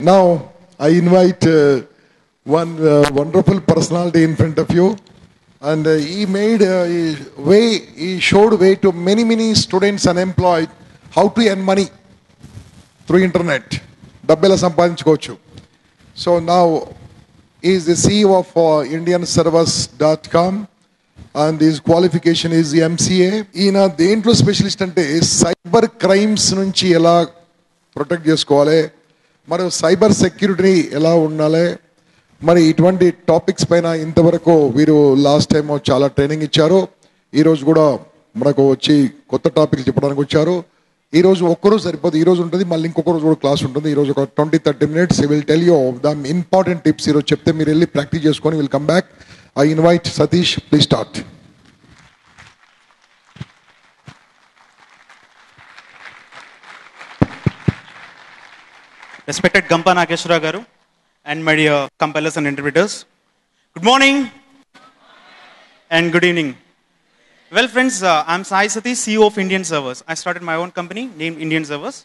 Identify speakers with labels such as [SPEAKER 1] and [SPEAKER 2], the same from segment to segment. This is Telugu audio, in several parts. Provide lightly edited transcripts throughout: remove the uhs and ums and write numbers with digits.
[SPEAKER 1] Now, I invite one wonderful personality in front of you, and he showed way to many students unemployed how to earn money through internet. డబ్బెలా సంపాదించుకోవచ్చు. So now he is the CEO of IndianServers.com and his qualification is the MCA. ఈయన దేంట్లో స్పెషలిస్ట్ అంటే సైబర్ క్రైమ్స్ నుంచి ఎలా ప్రొటెక్ట్ చేసుకోవాలి, మరి సైబర్ సెక్యూరిటీ ఎలా ఉండాలి, మరి ఇటువంటి టాపిక్స్ పైన ఇంతవరకు వీరు లాస్ట్ టైం చాలా ట్రైనింగ్ ఇచ్చారు. ఈరోజు కూడా మనకు వచ్చి కొత్త టాపిక్లు చెప్పడానికి వచ్చారు. ఈరోజు ఒక్కరోజు సరిపోదు, ఈరోజు ఉంటుంది, మళ్ళీ ఇంకొక రోజు కూడా క్లాస్ ఉంటుంది. ఈరోజు ఒక 20-30 minutes will tell you the important tips. ఈరోజు చెప్తే మీరు వెళ్ళి ప్రాక్టీస్ చేసుకొని will come back. I invite Satish, please start.
[SPEAKER 2] Respected Gampa Nageshwara Garu and my dear compilers and interpreters, good morning and good evening. Well friends, I'm Sai Satish, CEO of Indian Servers. I started my own company named Indian Servers.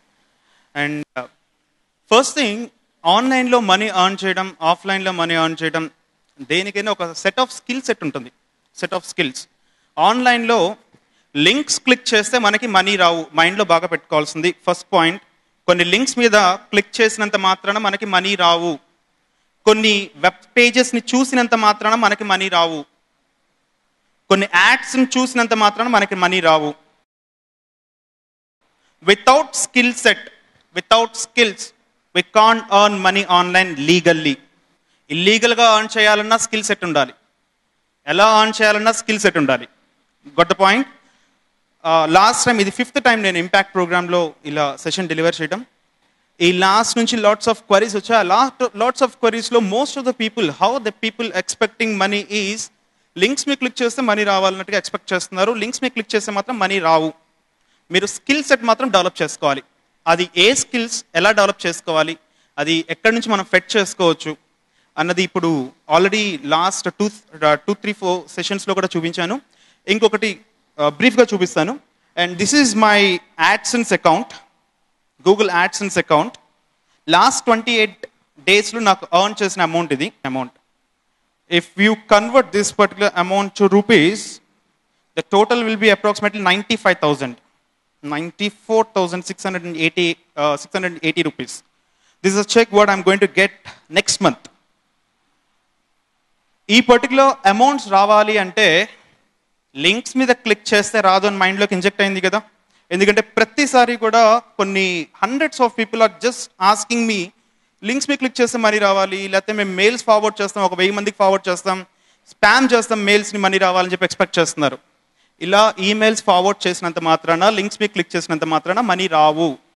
[SPEAKER 2] And first thing, online lo money earn cheyadam, offline lo money earn cheyadam, దేనికైనా ఒక సెట్ ఆఫ్ స్కిల్ సెట్ ఉంటుంది. Set of skills. ఆన్లైన్లో లింక్స్ క్లిక్ చేస్తే మనకి మనీ రావు. మైండ్లో బాగా పెట్టుకోవాల్సింది ఫస్ట్ పాయింట్. కొన్ని లింక్స్ మీద క్లిక్ చేసినంత మాత్రాన మనకి మనీ రావు. కొన్ని వెబ్ పేజెస్ని చూసినంత మాత్రాన మనకి మనీ రావు. కొన్ని యాడ్స్ని చూసినంత మాత్రాన మనకి మనీ రావు. Without skill set, without skills we can't earn money online legally. ఇల్లీగల్గా ఎర్న్ చేయాలన్నా స్కిల్ సెట్ ఉండాలి. ఎలా ఎర్న్ చేయాలన్నా స్కిల్ సెట్ ఉండాలి. Got the point. Last time ఇది 5th టైం నేను ఇంపాక్ట్ ప్రోగ్రాంలో ఇలా సెషన్ డెలివర్ చేయడం. ఈ లాస్ట్ నుంచి లాట్స్ ఆఫ్ క్వరీస్ వచ్చా. లాట్స్ ఆఫ్ క్వరీస్లో most of the people, how the people expecting money is, links మీ క్లిక్ చేస్తే మనీ రావాలన్నట్టుగా ఎక్స్పెక్ట్ చేస్తున్నారు. లింక్స్ మీ క్లిక్ చేస్తే మాత్రం మనీ రావు. మీరు స్కిల్ సెట్ మాత్రం డెవలప్ చేసుకోవాలి. అది ఏ స్కిల్స్ ఎలా డెవలప్ చేసుకోవాలి, అది ఎక్కడి నుంచి మనం ఫెట్ చేసుకోవచ్చు అన్నది ఇప్పుడు ఆల్రెడీ లాస్ట్ 2-3-4 సెషన్స్లో కూడా చూపించాను. ఇంకొకటి బ్రీఫ్గా చూపిస్తాను. And this is my AdSense account, Google AdSense account. Last 28 డేస్లో నాకు ఎర్న్ చేసిన అమౌంట్ ఇది. Amount if you convert this particular amount to rupees, the total will be approximately 94,680 rupees. This is a check what I'm going to get next month. ఈ పర్టికులర్ అమౌంట్స్ రావాలి అంటే లింక్స్ మీద క్లిక్ చేస్తే రాదు అని మైండ్లోకి ఇంజెక్ట్ అయింది కదా. ఎందుకంటే ప్రతిసారి కూడా కొన్ని hundreds of people are just asking me, links మీద క్లిక్ చేస్తే మనీ రావాలి, లేకపోతే మేము మెయిల్స్ ఫార్వర్డ్ చేస్తాం, ఒక 1000 మందికి ఫార్వర్డ్ చేస్తాం, స్పామ్ చేస్తాం, మెయిల్స్ని మనీ రావాలని చెప్పి ఎక్స్పెక్ట్ చేస్తున్నారు. ఇలా ఈమెయిల్స్ ఫార్వర్డ్ చేసినంత మాత్రాన, లింక్స్ మీద క్లిక్ చేసినంత మాత్రాన మనీ రావు.